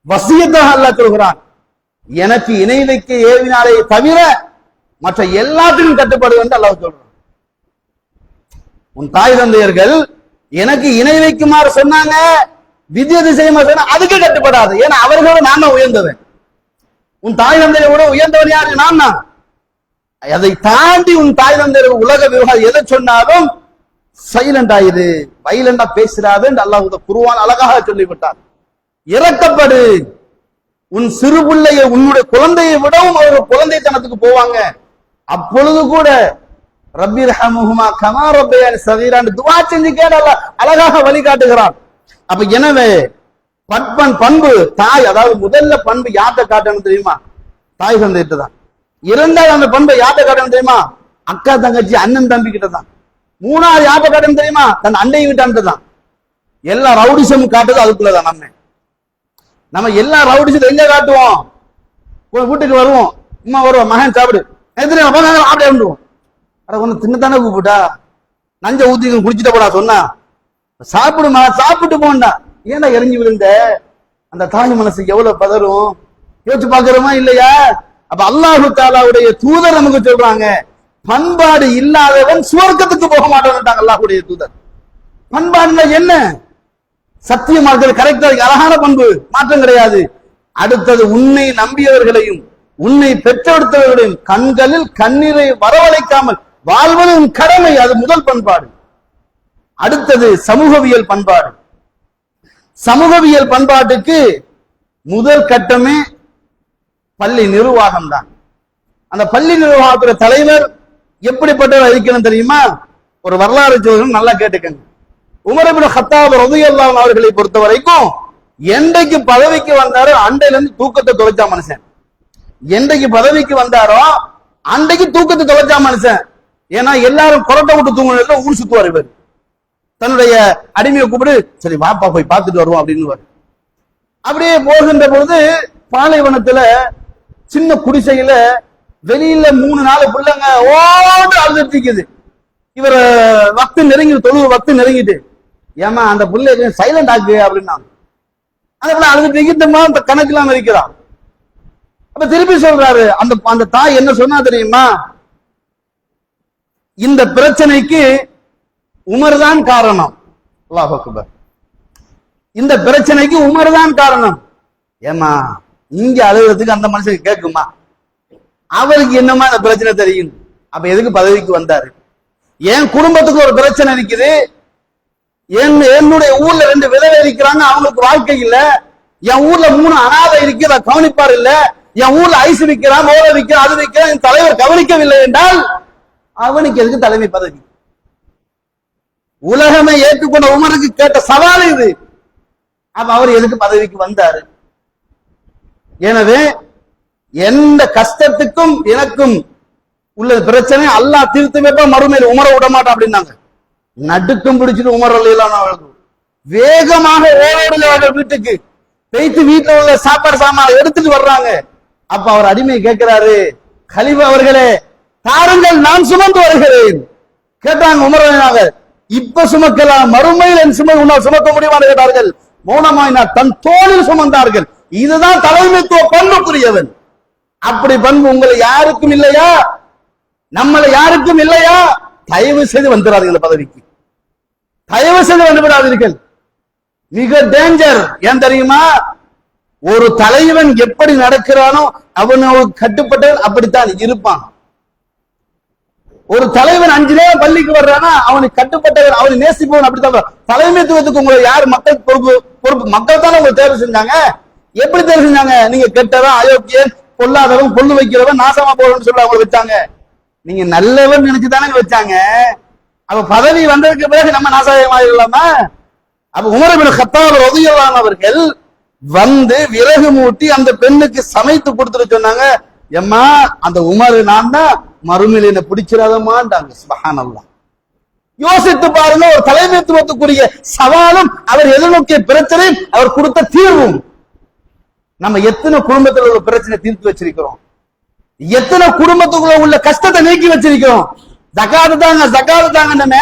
வசியத்தாக அல்லாஹ் சொல்கிறான், எனக்கு இணை வைக்க ஏவினாலே தவிர மற்ற எல்லாத்துக்கும் கட்டுப்பாடு என்று அல்லாஹ் சொல்றான். உன் தாய் தந்தையர்கள் எனக்கு இணை வைக்குமாறு சொன்னாங்க, வித்யதை செய்யுமாறு சொன்னா அதுக்கு கட்டுப்படாது. ஏன்னா அவர்களோட நான் தான் உயர்ந்தவன். உன் தாய் தந்தையை விட உயர்ந்தவன் யாரு? நான் தான். அதை தாண்டி உன் தாய் தந்தையர்கள் உலக விவகாரம் எதை சொன்னாலும் சைலண்ட் ஆயிரு, வைலண்டா பேசுறாது என்று அல்லாஹ் குர்ஆன் அழகாக சொல்லிவிட்டார். இறக்கப்படு. உன் சிறு பிள்ளையை, உன்னுடைய குழந்தையை விடவும் அவர்கள் குழந்தைத்தனத்துக்கு போவாங்க. அப்பொழுது கூட ரப்பி ரஹமுஹுமா கமா ரப்பயானி ஸகீரான்னு துஆ செஞ்சு கேடல்ல அழகாக வழிகாட்டுகிறான். அப்ப எனவே பண்பு தாய், அதாவது முதல்ல பண்பு யார்கிட்ட காட்டணும் தெரியுமா? தாய் தந்தையிட்ட தான். இரண்டாவது அந்த பண்பை யார்கிட்ட காட்டணும் தெரியுமா? அக்கா தங்கச்சி அண்ணன் தம்பி கிட்ட தான். மூணாவது யார்கிட்ட காட்டணும் தெரியுமா? தன் அண்டை வீட்டான்ட்டு தான். எல்லா ரவுடிசம் காட்டுறது அதுக்குள்ளதான். நம்ம எல்லா ரவுடிசத்தை எங்க காட்டுவோம்? வீட்டுக்கு வருவோம், அம்மா வருவோம், மகன் சாப்பிடு அப்படியே அட ஒண்ணு தின்னதானே கூப்பிட்டா நஞ்ச ஊத்தி குடிச்சிட்ட போடா சொன்னா சாப்பிடுமா, சாப்பிட்டு போண்டா. ஏன்னா இறங்கி விழுந்த அந்த தாய் மனசுக்கு எவ்வளவு பதறும் யோசிச்சு பாக்குறோமா இல்லையா? அப்ப அல்லாஹு தாலாவுடைய தூதர் நமக்கு சொல்றாங்க, பண்பாடு இல்லாதவன் சுவர்க்கத்துக்கு போக மாட்டான். அல்லாஹுடைய தூதர் பண்பாடுல என்ன? சத்தியமா இருக்கிறது, கரெக்டா இருக்கு, அழகான பண்பு, மாற்றம் கிடையாது. அடுத்தது உன்னை நம்பியவர்களையும் உன்னை பெற்றெடுத்தவர்களையும் கண்களில் கண்ணீரை வரவழைக்காமல் வாழ்வது உன் கடமை. அது முதல் பண்பாடு. அடுத்தது சமூகவியல் பண்பாடு. சமூகவியல் பண்பாட்டுக்கு முதல் கட்டமே பள்ளி நிர்வாகம் தான். அந்த பள்ளி நிர்வாகத்துடைய தலைவர் எப்படிப்பட்டவர் இருக்கணும் தெரியுமா? ஒரு வரலாறு சொல்றேன், நல்லா கேட்டுக்கங்க. உமர் இப்னு கத்தாப் ரலியல்லாஹு அவர்களை பொறுத்த வரைக்கும் என்றைக்கு பதவிக்கு வந்தாரோ அண்டையில இருந்து தூக்கத்தை தொலைச்சா மனுஷன். என்றைக்கு பதவிக்கு வந்தாரோ அன்றைக்கு தூக்கத்தை தொலைச்சா மனுஷன். ஏன்னா எல்லாரும் கொரட்டை விட்டு தூங்குறதுல ஊர் சுத்துவார் இவர். தன்னுடைய அடிமையை கூப்பிடு, சரி வாப்பா போய் பார்த்துட்டு வருவோம் அப்படின்னு. அப்படியே போகின்ற பொழுது பாலைவனத்துல சின்ன குடிசையில வெளியில 3-4 பிள்ளைங்க ஓடு அழுதுட்டு இவர் வக்து நெருங்கி தொழுவு வக்து நெருங்கிட்டு, ஏமா அந்த பிள்ளை சைலண்ட் ஆக்கு அப்படின்னா அந்த பிள்ளை அழுதுட்டு அந்த கணக்கு எல்லாம் இருக்கிறான். அப்ப திருப்பி சொல்றாரு, அந்த தாய் என்ன சொன்னா தெரியுமா? இந்த பிரச்சனைக்கு உமர் தான் காரணம். அல்லாஹ் அக்பர். இந்த பிரச்சனைக்கு உமர் தான் காரணம். ஏமா இங்க அழுகிறதுக்கு அந்த மனுஷனுக்கு கேட்குமா? அவருக்கு என்னமா இந்த பிரச்சனை தெரியும்? அப்ப எதுக்கு பதவிக்கு வந்தாரு? என் குடும்பத்துக்கு ஒரு பிரச்சனை இருக்குது, என்னுடைய ஊர்ல 2 விதவை இருக்கிறாங்க, அவங்களுக்கு வாழ்க்கை இல்ல, என் ஊர்ல 3 அனாதை இருக்கிற கவனிப்பார் இல்ல, என் ஊர்ல ஐஸ் விற்கிறான், மோத விற்கிறான், அது விற்கிறான், என் தலைவர் கவனிக்கவில்லை என்றால் அவனுக்கு எதுக்கு தலைமை பதவி? உலகமே ஏற்றுக்கொண்ட உமருக்கு கேட்ட சவால் இது. அப்ப அவர் எதுக்கு பதவிக்கு வந்தாரு? எனவே எந்த கஷ்டத்துக்கும் எனக்கும் உள்ள பிரச்சனை அல்லாஹ் தீர்த்து வைப்பா, மறுமையில் உமர விட மாட்டான் அப்படின்னாங்க. நடுக்கம் பிடிச்சிட்டு உமர் ரலியல்லாஹு வேகமாக ஓடுகிறார்கள் வீட்டுக்கு. பேய்த்து வீட்டுல உள்ள சாப்பாடு சாமான் எடுத்துட்டு வர்றாங்க. அப்ப அவர் அடிமை கேட்கிறாரு, கலீஃபா அவர்களே தாருங்கள், நான் சுமந்து வருகிறேன். கேட்டாங்க உமர் ரலியல்லாஹு, இப்ப சுமக்கலாம், மறுமையில் என் சுமை உன்னால் சுமக்க முடியுமான்னு கேட்டார்கள். மௌனமாயினார், தன் தோளில் சுமந்தார்கள். இதுதான் தலைமைத்துவ பண்புக்குரியவன். அப்படி பண்பு உங்களை யாருக்கும் இல்லையா? நம்மள யாருக்கும் இல்லையா? தயவு செய்து வந்துடாதீர்கள் இந்த பதவிக்கு, தயவு செய்து வந்துவிடாதீர்கள். மிக டேஞ்சர். ஏன் தெரியுமா? ஒரு தலைவன் எப்படி நடக்கிறானோ அவனுக்கு கட்டுப்பட்டவன் அப்படித்தான் இருப்பான். ஒரு தலைவன் 5 நேரம் பள்ளிக்கு வர்றானா அவனுக்கு கட்டுப்பட்டவன், அவனை நேசிப்பவன் அப்படித்தான். தலைமைத்துவத்துக்கு உங்களை யார் மக்கள் பொறுப்பு மக்கள் தானே உங்களை தேர்வு செஞ்சாங்க. எப்படி தேர்வு செஞ்சாங்க? நீங்க கெட்டவன், அயோக்கியன், பொல்லாதவன், பொல்லு வைக்கிறவன், நாசமா போறவன் சொல்லி அவங்களை வச்சாங்க. நீங்க நல்லவன் நினைச்சுதானே வச்சாங்க. அப்ப பதவி வந்ததுக்கு பிறகு நம்ம நாசகமாயிடலாமா? அப்ப உமர் இப்னு கத்தாப் ரலியல்லாஹு அவர்கள் வந்து விறகு மூட்டி அந்த பெண்ணுக்கு சமைத்து கொடுத்துட்டு சொன்னாங்க, எம்மா அந்த உமர் நான் தான், மறுமையில என்ன பிடிச்சிடாதமாண்டாங்க. சுப்ஹானல்லாஹ். யோசித்து பாருங்க, ஒரு தலைமைத்துவத்துக்குரிய சவாலும் அவர் எதிர்நோக்கிய பிரச்சனையும் அவர் கொடுத்த தீர்வும். நம்ம எத்தனை குடும்பத்தில் உள்ள பிரச்சனை தீர்த்து வச்சிருக்கிறோம்? எத்தனை குடும்பத்துக்குள்ள உள்ள கஷ்டத்தை நீக்கி வச்சிருக்கிறோம்? ஜகாத்து தாங்க ஜகாத்து தாங்க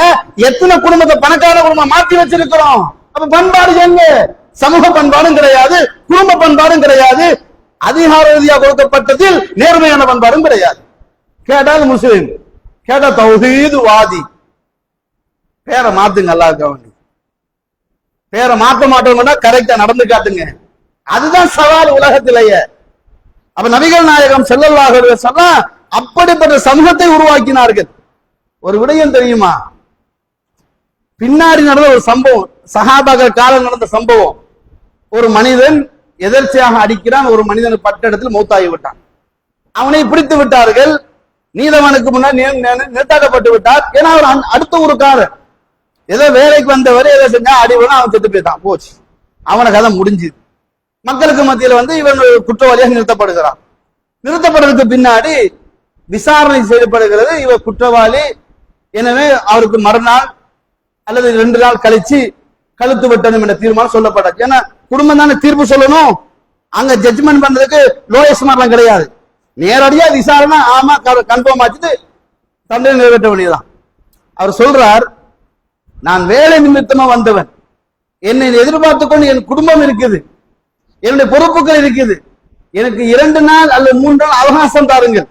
எத்தனை குடும்பத்தை பணக்கார குடும்பம் மாற்றி வச்சிருக்கிறோம். அப்ப பண்பாடு எங்க? சமூக பண்பாடும் கிடையாது, குடும்ப பண்பாடும் கிடையாது, அதிகார ரீதியாக கொடுக்கப்பட்டதில் நேர்மையான பண்பாடும் கிடையாது. கேட்டால் முஸ்லிம், கேட்டா தௌஹீது வாதி. பேரை மாத்துங்க, அல்லாஹ் கவனி. பேரை மாற்ற மாட்டோம்னா கரெக்டா நடந்து காட்டுங்க. அதுதான் சவால் உலகத்திலேயே. அப்ப நபிகள் நாயகம் ஸல்லல்லாஹு அலைஹி வஸல்லம் அப்படிப்பட்ட சமூகத்தை உருவாக்கினார்கள். ஒரு விடயம் தெரியுமா? பின்னாடி நடந்த ஒரு சம்பவம், சஹாபாக்கள் காலம் நடந்த சம்பவம். ஒரு மனிதன் எதர்ச்சியாக அடிக்கிறான், ஒரு மனிதன் பட்ட இடத்தில் மௌத்தாகி விட்டான். அவனை பிடித்து விட்டார்கள். நீதவனுக்கு முன்னாடி நிறுத்தாக்கப்பட்டு விட்டார். ஏன்னா அவர் அடுத்த ஊருக்காரர், ஏதோ வேலைக்கு வந்தவர் ஏதோ செஞ்சா அடிவனும் அவன் செத்து போய்தான், போச்சு, அவனை கதை முடிஞ்சுது. மக்களுக்கு மத்தியில இவன் குற்றவாளியாக நிறுத்தப்படுகிறான். நிறுத்தப்படுறதுக்கு பின்னாடி விசாரணை செய்யப்படுகிறது, இவர் குற்றவாளி, எனவே அவருக்கு மறுநாள் அல்லது 2 நாள் கழிச்சு கழுத்து வெட்டணும் என்ற தீர்மானம் சொல்லப்பட்டது. ஏன்னா குடும்பம் தானே தீர்ப்பு சொல்லணும், அங்க ஜட்ஜ்மெண்ட் பண்றதுக்கு லோயஸ் மாதிரிலாம் கிடையாது, நேரடியா விசாரணை, ஆமா கன்ஃபார்ம் ஆச்சுட்டு தண்டனை நிறைவேற்ற வேண்டியதுதான். அவர் சொல்றார், நான் வேலை நிமித்தமா வந்தவன், என்னை எதிர்பார்த்து கொண்டு என் குடும்பம் இருக்குது, என்னுடைய பொறுப்புகள் இருக்குது, எனக்கு 2 நாள் அல்லது 3 நாள் அவகாசம் தாருங்கள்,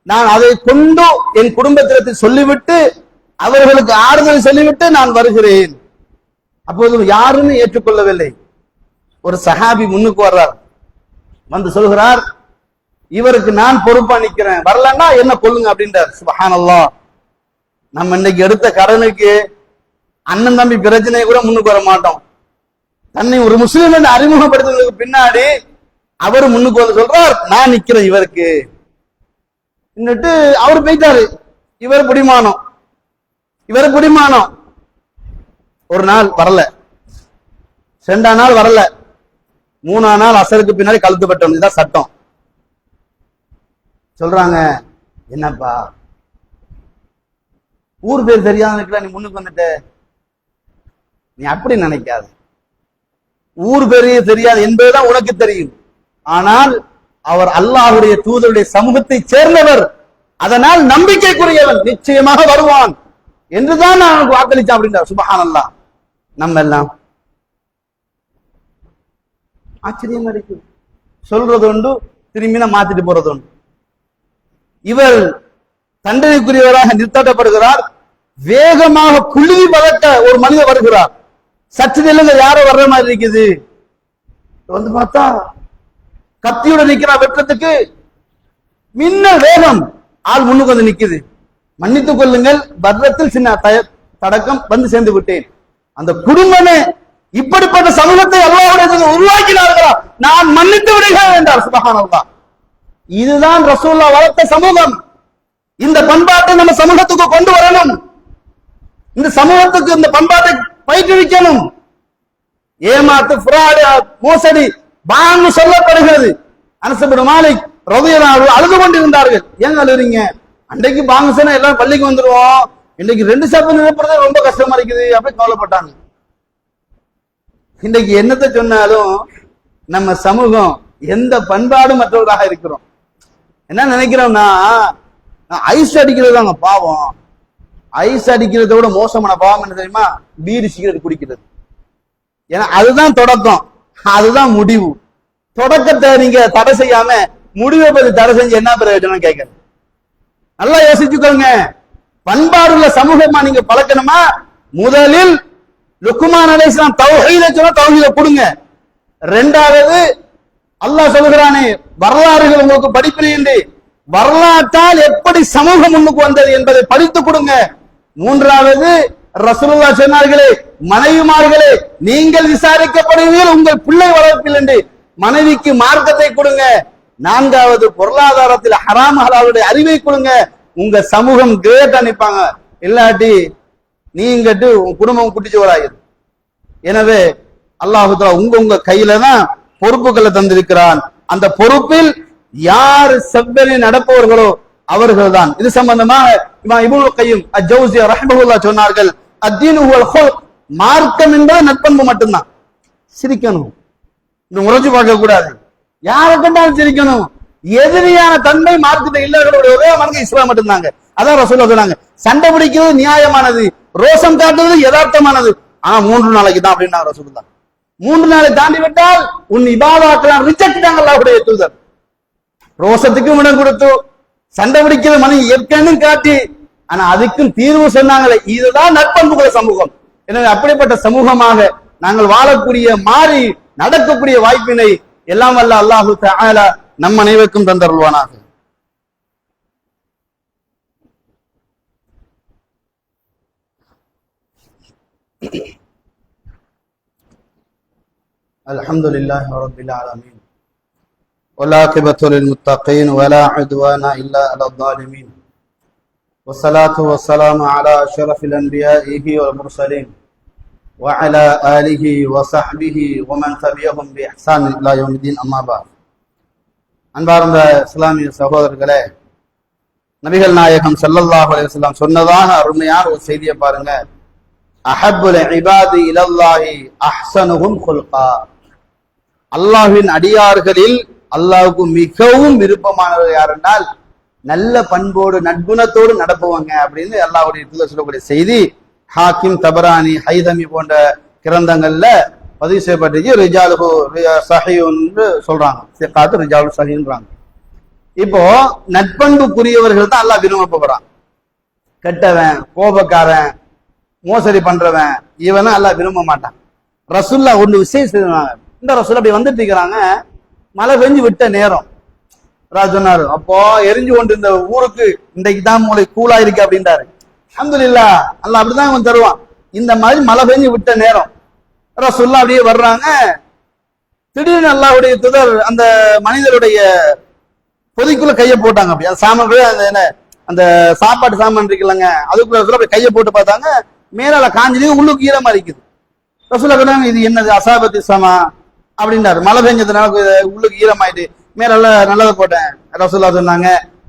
நான் அதை கொண்டு என் குடும்பத்திற்கு சொல்லிவிட்டு அவர்களுக்கு ஆறுதல் சொல்லிவிட்டு நான் வருகிறேன். அப்போது யாருன்னு ஏற்றுக்கொள்ளவில்லை. ஒரு சஹாபி முன்னுக்கு வர்றார், வந்து சொல்கிறார், இவருக்கு நான் பொறுப்பா நிக்கிறேன், வரலன்னா என்ன கொல்லுங்க அப்படின்றார். சுப்ஹானல்லாஹ். நம்ம இன்னைக்கு எடுத்த கடனுக்கு அண்ணன் தம்பி பிரச்சனை கூட முன்னுக்கு வர மாட்டோம். தன்னை ஒரு முஸ்லீம் என்று அறிமுகப்படுத்துவதற்கு பின்னாடி அவர் முன்னுக்கு வந்து சொல்றார், நான் நிக்கிறேன் இவருக்கு. அவரு போயிட்டாரு, இவர் பிடிமானம். ஒரு நாள் வரல, 2ஆம் நாள் வரல, 3ஆம் நாள் அசருக்கு பின்னாடி கழுத்து வெட்டணும், இதுதான் சட்டம். சொல்றாங்க, என்னப்பா ஊர் பேர் தெரியாத நீ முன்னுக்கு வந்துட்ட, நீ அப்படி நினைக்காத, ஊர் பேரையே தெரியாது என்பதுதான் உனக்கு தெரியும், ஆனால் அவர் அல்லாஹ்வுடைய தூதருடைய சமூகத்தை சேர்ந்தவர், அதனால் நம்பிக்கைக்குரியவன், நிச்சயமாக வருவான் என்றுதான் நான் வாக்களிச்சேன் அப்படின்றார். சுப்ஹானல்லாஹ். நம்ம எல்லாம் ஆச்சரியமா இருக்கு, சொல்றது உண்டு, திரும்பினா மாத்திட்டு போறது உண்டு. இவர் தண்டனைக்குரியவராக நிறுத்தப்படுகிறார். வேகமாக குழுவி பதக்க ஒரு மனிதர் வருகிறார். சற்று நிலங்க யாரோ வர்ற மாதிரி இருக்குது. வந்து பார்த்தா கத்தியோட நிக்கிறார், வெற்றத்துக்கு மின்னல் வேகம், ஆள் முன்னுக்கு வந்து நிக்குது. மன்னித்துக் கொள்ளுங்கள், பத்ரத்தில் சின்ன தடக்கம், வந்து சேர்ந்து விட்டேன். அந்த குடும்பமே இப்படிப்பட்ட சமூகத்தை அல்லாஹ்வுடைய உருவாக்கினார்களா, நான் மன்னித்து விடுகிறேன் என்றார். சுப்ஹானல்லாஹ். இதுதான் ரசூலுல்லாஹ் வளர்த்த சமூகம். இந்த பண்பாட்டை நம்ம சமூகத்துக்கு கொண்டு வரணும், இந்த சமூகத்துக்கு இந்த பண்பாட்டை பயிற்றுவிக்கணும். ஏமாத்து, ஃப்ராட், மோசடி பாங்கு சொல்லப்படுகிறது. அனஸ் இப்னு மாலிக் ரலியல்லாஹு அன்ஹு அழுது கொண்டிருந்தார்கள். ஏன் அழுறீங்க? அன்றைக்கு பாங்கு சொன்னா எல்லாரும் பள்ளிக்கு வந்துருவோம், இன்னைக்கு 2 சாப்பிட்டு நிரப்புறது ரொம்ப கஷ்டமா இருக்குது அப்படி கவலைப்பட்டாங்க. இன்றைக்கு என்னத்தை சொன்னாலும் நம்ம சமூகம் எந்த பண்பாடும் மற்றவர்களாக இருக்கிறோம். என்ன நினைக்கிறோம்னா, ஐஸ் அடிக்கிறது தாங்க பாவம். ஐஸ் அடிக்கிறத விட மோசமான பாவம் என்ன தெரியுமா? பீடி சிகரெட் குடிக்கிறது. ஏன்னா அதுதான் தொடக்கம், அதுதான் முடிவு. தொடக்கத்தை நீங்க தடை செய்யாம முடிவை பத்தி தடை செஞ்சு என்ன பிரயோஜனம் கேட்க. நல்லா யோசிச்சுக்கோங்க. பண்பாடுள்ள சமூகமா நீங்க பழக்கணுமா, முதலில் லுக்மான் அலைஹிஸ்ஸலாம் தௌஹீத சொன்னா தௌஹீத கொடுங்க. 2வது அல்லாஹ் சொல்கிறானே வரலாறுகள் உங்களுக்கு படிப்பினை, வரலாற்றால் எப்படி சமூகம் முன்னுக்கு வந்தது என்பதை படித்து கொடுங்க. 3வது ரசூலுல்லாஹ் சொன்னார்களே, மனைவிமார்களே நீங்கள் விசாரிக்கப்படுவீர்கள் உங்கள் பிள்ளை வளர்ப்பில் என்று மனைவிக்கு மார்க்கத்தை கொடுங்க. 4வது பொருளாதாரத்தில் ஹராம் ஹலாலுடைய அறிவை கொடுங்க. உங்க சமூகம் கிரேட் அனுப்பாங்க. இல்லாட்டி நீங்கட்டு உங்க குடும்பம் குட்டிச்சு வராது. எனவே அல்லாஹ் தஆலா உங்க கையில தான் பொறுப்புகளை தந்திருக்கிறான். அந்த பொறுப்பில் யார் செவ்வனே நடப்பவர்களோ அவர்கள் தான். இது சம்பந்தமாக இமாம் இப்னு கையும் அஜ்ஜௌஸி ரஹ்மத்துல்லாஹ் சொன்னார்கள், அத்தீனு ஹுவல் ஹுல்க், மார்க்கம் என்பது நட்பண்பு மட்டும்தான். சிரிக்கணும், இந்த முறைச்சு பார்க்க கூடாது, யாரை கண்டாலும் சிரிக்கணும். எதிரியான தன்மை மார்க்கத்தை இல்லவர்களுடைய ஒரே மார்க்கம் இஸ்லாம் மட்டும்தாங்க. அதான் ரசூலுல்லாஹ் சொன்னாங்க, சண்டை பிடிக்கிறது நியாயமானது, ரோசம் காட்டுவது யதார்த்தமானது, ஆனா 3 நாளைக்கு தான் அப்படின்னா ரசூலுல்லாஹ். 3 நாளை தாண்டி விட்டால் உன் இபாதத்துலாம் ரிஜெக்ட் அல்லாஹ்வுடைய தூதர். ரோசத்துக்கு இடம் கொடுத்து சண்டை பிடிக்கிற மணி ஏற்கனவே காட்டி, ஆனா அதுக்கும் தீர்வு சொன்னாங்களே, இதுதான் நட்பண்புகளை சமூகம். எனவே அப்படிப்பட்ட சமூகமாக நாங்கள் வாழக்கூடிய மாறி நடக்கக்கூடிய வாய்ப்பினை எல்லாம் வல்ல அல்லாஹு தஆலா நம் அனைவருக்கும் தந்தருள்வானாக. அல்ஹம்துலில்லாஹி ரப்பில் ஆலமீன் வல் ஆகிபத்து லில் முத்தகீன் வலா உத்வான இல்லா அலல் ஸாலிமீன் والصلاة والسلام على أشرف الأنبياء والمرسلين وعلى آله وصحبه ومن تبعهم بإحسان إلى يوم الدين أما بعد. அன்பார்ந்த இஸ்லாமிய சகோதரர்களே, நபிகள் நாயகம் ஸல்லல்லாஹு அலைஹி வஸல்லம் சொன்னதாக அருமையான ஒரு செய்தியை பாருங்க. அஹப்புல் இபாதி இலல்லாஹி அஹ்ஸனுஹும் குல்கா. அல்லாஹ்வின் அடியார்களில் அல்லாஹ்வுக்கு மிகவும் விருப்பமானவர் யார் என்றால் நல்ல பண்போடு நற்குணத்தோடு நடப்புவாங்க அப்படின்னு அல்லாஹ்வுடைய தூதர் சொல்லக்கூடிய செய்தி ஹாக்கிம், தபரானி, ஹைதமி போன்ற கிரந்தங்கள்ல பதிவு செய்யப்பட்டிருக்கு. ரிஜாலுஹு சஹீஹ்னு சொல்றாங்க, சிகாத்து ரிஜாலு சஹீஹ்ன்றாங்க. இப்போ நட்பண்புக்குரியவர்கள் தான் அல்லாஹ் விரும்பப்படுறான். கெட்டவன், கோபக்காரன், மோசடி பண்றவன் இவனை அல்லாஹ் விரும்ப மாட்டான். ரசூல்லா ஒன்று விஷயம் செய்வாங்க. இந்த ரசூல் அப்படி வந்துட்டு இருக்கிறாங்க, மழை பெஞ்சு விட்ட நேரம் சொன்னாரு. அப்போ எரிஞ்சு கொண்டு இந்த ஊருக்கு இன்றைக்கு தான் மூளை கூலா இருக்கு அப்படின்றாரு. அல்ஹம்துலில்லாஹ், அல்லாஹ் அப்படிதான் அவன் தருவான். இந்த மாதிரி மழை பெஞ்சு விட்ட நேரம் ரசூல்லா அப்படியே வர்றாங்க. திடீர்னு அல்லாஹ்வுடைய தூதர் அந்த மனிதருடைய பொதிக்குள்ள கையை போட்டாங்க. அப்படி அந்த சாமான், அந்த என்ன அந்த சாப்பாட்டு சாமான் இருக்குல்லங்க, அதுக்குள்ள அப்படி கையை போட்டு பார்த்தாங்க. மேலால காஞ்சிது, உள்ளுக்கு ஈரமா இருக்குது. ரசூல்லா சொன்னாங்க, இது என்னது? அசாபத்தி சமா அப்படின்றாரு. மழை பெஞ்சதுனால உள்ளுக்கு ஈரமாயிட்டு மேல நல்லதை போட்டேன். ரசூல்லா சொன்னாங்க,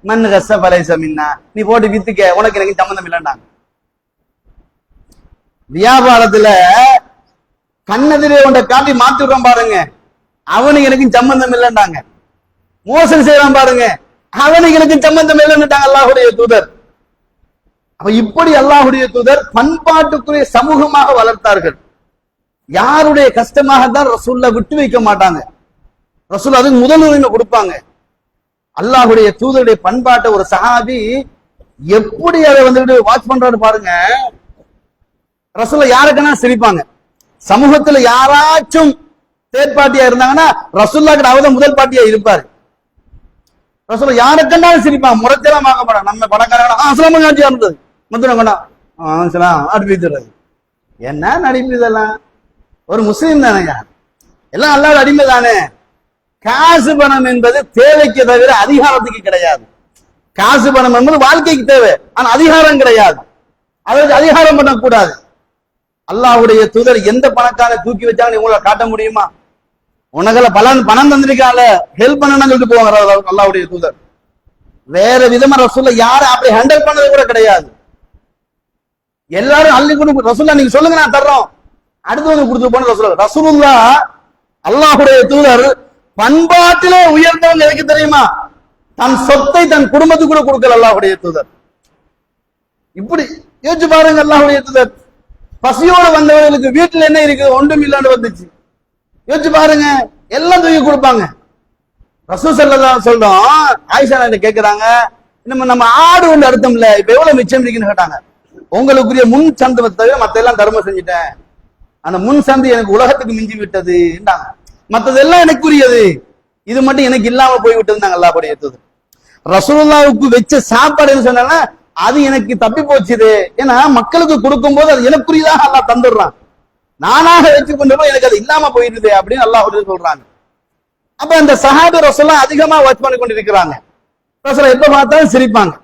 மண் கச பலைச மின்னா, நீ போட்டு வித்துக்க, உனக்கு எனக்கு சம்பந்தம் இல்லைன்னாங்க. வியாபாரத்துல கண்ணெதிரே உண்ட காட்டி மாத்தி விடுறான் பாருங்க, அவனுக்கு எனக்கு சம்பந்தம் இல்லைன்னாங்க. மோசடி செய்யறான் பாருங்க, அவனுக்கு எனக்கு சம்பந்தம் இல்லைன்னுட்டாங்க அல்லாஹ்வுடைய தூதர். அப்ப இப்படி அல்லாஹ்வுடைய தூதர் பண்பாட்டுக்குரிய சமூகமாக வளர்த்தார்கள். யாருடைய கஷ்டமாக தான் ரசூல்லா விட்டு வைக்க மாட்டாங்க. ரசூல் அதுக்கு முதல் உரிமை கொடுப்பாங்க. அல்லாஹ்வுடைய தூதருடைய பண்பாட்டை ஒரு சஹாபி எப்படி அதை வந்துட்டு வாட்ச் பண்றாரு பாருங்க. ரசூல்லா யாருக்குன்னா சிரிப்பாங்க. சமூகத்துல யாராச்சும் தேர்ட் பார்ட்டியா இருந்தாங்கன்னா ரசூல்லா கிட்ட அவதான் முதல் பார்ட்டியா இருப்பாரு. ரசூல்லா யாருக்குன்னாலும் சிரிப்பாங்க, முறைச்செல்லாம் பார்க்க மாட்டாங்க. நம்ம பணக்காரங்க அசலாம காட்சியா இருந்தது முந்தினா அனுப்பிடுறது. என்ன நடிப்பு இதெல்லாம்? ஒரு முஸ்லீம் தானே, எல்லாம் அல்லாஹ் அடிமை தானே. காசு பணம் என்பது தேவைக்கு தவிர அதிகாரத்துக்கு கிடையாது. காசு பணம் என்பது வாழ்க்கைக்கு தேவை, ஆனா அதிகாரம் கிடையாது. அதற்கு அதிகாரம் பண்ணக்கூடாது. அல்லாஹ்வுடைய தூதர் எந்த பணக்கார தூக்கி வச்சாங்கன்னு உங்களை காட்ட முடியுமா? உனக்குல பணம் தந்திருக்கால, ஹெல்ப் பண்ணணும்னு சொல்லிட்டு போவாங்க அல்லாஹ்வுடைய தூதர். வேற விதமா ரசூல்லா யாரும் அப்படி ஹேண்டில் பண்ணது கூட கிடையாது. எல்லாரும் அள்ளி கொண்டு ரசூல்லா நீங்க சொல்லுங்க நான் தர்றோம், அடுத்து வந்து கொடுத்து போன ரசூலுல்லா. அல்லாஹ்வுடைய தூதர் பண்பாட்டிலே உயர்ந்தவங்க எதுக்கு தெரியுமா? தன் சொத்தை தன் குடும்பத்துக்கு கூட கொடுக்கல அல்லாஹ்வுடைய தூதர். இப்படி யோசிச்சு பாருங்க. அல்லாஹ்வுடைய தூதர் பசியோடு வந்தவர்களுக்கு வீட்டுல என்ன இருக்குது? ஒன்றும் இல்லாண்டு வந்துச்சு. யோசிச்சு பாருங்க, எல்லாம் தூக்கி கொடுப்பாங்க. ரசூல் ஸல்லல்லாஹு அலைஹி வஸல்லம் ஆயிஷா கேட்கிறாங்க, நம்ம ஆடு ஒன்று அறுத்தோம்ல, இப்ப எவ்வளவு மிச்சம் இருக்குன்னு கேட்டாங்க. உங்களுக்குரிய முன் சந்தை தவிர மத்த எல்லாம் தர்மம் செஞ்சுட்டேன், அந்த முன் சந்தை எனக்கு உலகத்துக்கு மிஞ்சி விட்டது, மத்ததெல்லாம் எனக்குரியது, இது மட்டும் எனக்கு இல்லாம போய் விட்டது. அல்லாஹ்வுடைய தூதர் ரசூலுல்லாஹ்வுக்கு வச்ச சாப்பாடு சொன்னா அது எனக்கு தப்பி போச்சுது. ஏன்னா மக்களுக்கு கொடுக்கும் போது அது எனக்குரியதாக அல்லாஹ் தந்துடுறான், நானாக வச்சு கொண்டு போய் எனக்கு அது இல்லாம போயிடுது அப்படின்னு அல்லாஹ் சொல்றாங்க. அப்ப அந்த சஹாபி ரசூலுல்லாஹ் அதிகமா வாட்ச் பண்ணி கொண்டிருக்கிறாங்க. ரசூலுல்லாஹ் எப்ப பார்த்தாலும் சிரிப்பாங்க,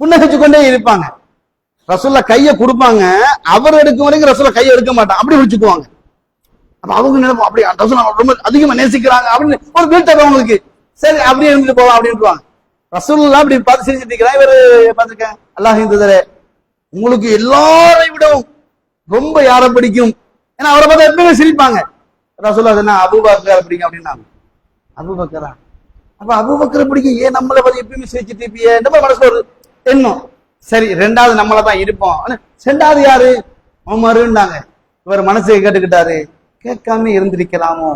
புன்னகைச்சு கொண்டே இருப்பாங்க. ரசூலுல்லாஹ் கையை கொடுப்பாங்க, அவர் எடுக்கும் வரைக்கும் ரசூலுல்லாஹ் கையை எடுக்க மாட்டாங்க, அப்படி பிடிச்சுக்குவாங்க. அப்ப அவங்க நினைப்போம், அப்படி ரசூலுல்லாஹ் ரொம்ப அதிகமா நேசிக்கிறாங்க அப்படின்னு ஒரு வீட்டை அவங்களுக்கு, சரி அப்படியே இருந்துட்டு போவாங்க அப்படின்ட்டுவாங்க. ரசூலுல்லாஹ் அப்படி பார்த்து சிரிச்சுட்டு இருக்கிறாங்க. இவர் பார்த்துருக்கேன், அல்லாஹ்வின் தூதரே உங்களுக்கு எல்லாரை விடவும் ரொம்ப யாரை பிடிக்கும்? ஏன்னா அவரை பார்த்தா எப்பவுமே சிரிப்பாங்க. ரசூலுல்லாஹ் என்ன அபூபக்கர் பிடிக்கும் அப்படின்னாங்க. அபூபக்கரா? அப்ப அபூபக்கரை பிடிக்கும், ஏன் நம்மளை பார்த்து எப்பயுமே சிரிச்சுட்டு இருப்பியே நம்ம மனசுல ஒரு எண்ணம். சரி ரெண்டாவது நம்மள தான் இருப்போம், ரெண்டாவது யாரு? உமருன்னாங்க. இவர் மனசை கேட்டுக்கிட்டாரு, கேட்காம இருந்திருக்கலாமோ,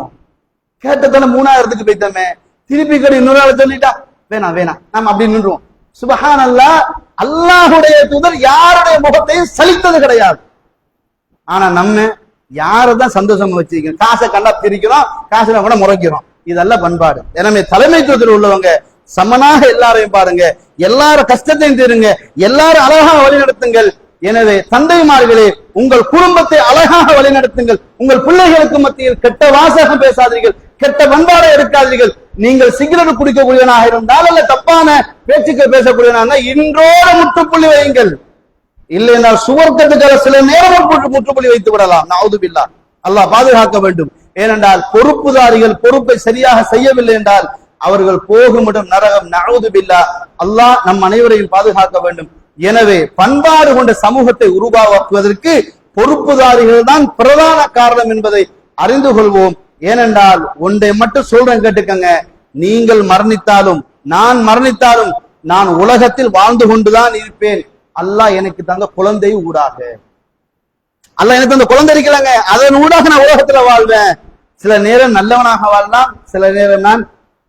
கேட்டதால மூணாயிரத்துக்கு போய்த்தமே, திருப்பி கேட்டு இன்னொரு ஆளை சொல்லிட்டா வேணாம் வேணாம் நம்ம அப்படி நின்றுவோம். சுப்ஹானல்லாஹ், அல்லாஹ்வுடைய தூதர் யாருடைய முகத்தையும் சலித்தது கிடையாது. ஆனா நம்ம யாரதான் சந்தோஷமா வச்சிருக்கோம், காசை கண்டா பிரிக்கிறோம், காசுல கூட முறைக்கிறோம். இதெல்லாம் பண்பாடு. எனவே தலைமைத்துவத்தில் உள்ளவங்க சமனாக எல்லாரையும் பாருங்க, எல்லாரும் கஷ்டத்தையும் தீருங்க, எல்லாரும் அழகாக வழிநடத்துங்கள். எனவே தந்தைமார்களே, உங்கள் குடும்பத்தை அழகாக வழிநடத்துங்கள். உங்கள் பிள்ளைகளுக்கு மத்தியில் கெட்ட வாசகம் பேசாதீர்கள், கெட்ட பண்பாடை எடுக்காதீர்கள். நீங்கள் சிகரெட் குடிக்கக்கூடியவனாக இருந்தால் அல்ல தப்பான பேச்சுக்கள் பேசக்கூடியவனாக இருந்தால் இன்றோடு முற்றுப்புள்ளி வையுங்கள். இல்லை என்றால் சுவர்க்கத்துக்கு சில நேரம் முற்றுப்புள்ளி வைத்து விடலாம். நவுதுபில்லா, அல்லாஹ் பாதுகாக்க வேண்டும். ஏனென்றால் பொறுப்புதாரிகள் பொறுப்பை சரியாக செய்யவில்லை என்றால் அவர்கள் போகும் இடம் நரகம். நவுதுபில்லா, அல்லாஹ் நம் அனைவரையும் பாதுகாக்க வேண்டும். எனவே பண்பாடு கொண்ட சமூகத்தை உருவாக்குவதற்கு பொறுப்புதாரிகள் தான் பிரதான காரணம் என்பதை அறிந்து கொள்வோம். ஏனென்றால் ஒன்றை மட்டும் சொல்றேன், கேட்டுக்கங்க. நீங்கள் மரணித்தாலும் நான் மரணித்தாலும் நான் உலகத்தில் வாழ்ந்து கொண்டுதான் இருப்பேன். அல்லாஹ் எனக்கு தந்த குழந்தை ஊடாக, அல்லாஹ் எனக்கு அந்த குழந்தை இருக்கலங்க, அதன் ஊடாக நான் உலகத்துல வாழ்வேன். சில நேரம் நல்லவனாக வாழலாம், சில நேரம் நான்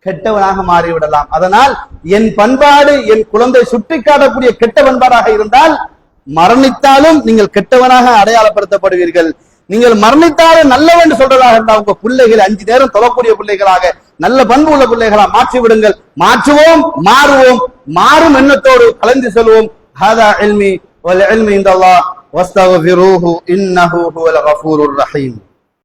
கெட்டவனாக மாறிவிடலாம். அதனால் என் பண்பாடு என் குழந்தை சுட்டி காட்டக்கூடிய கெட்ட பண்பாடாக இருந்தால் மரணித்தாலும் நீங்கள் கெட்டவனாக அடையாளப்படுத்தப்படுவீர்கள். நீங்கள் மரணித்தாலும் நல்லவன் சொல்றதாக இருந்தால் உங்க பிள்ளைகள் 5 நேரம் தொழக்கூடிய பிள்ளைகளாக நல்ல பண்பு உள்ள பிள்ளைகளாக மாற்றி விடுங்கள். மாற்றுவோம், மாறுவோம், மாறும் எண்ணத்தோடு கலந்து செல்வோம். ஹாதா இல்மி வல் இல்மு இன்தல்லாஹ் வஸ்தக்ஃபிரூஹு இன்னஹு ஹுவல் கஃபூருர் ரஹீம்.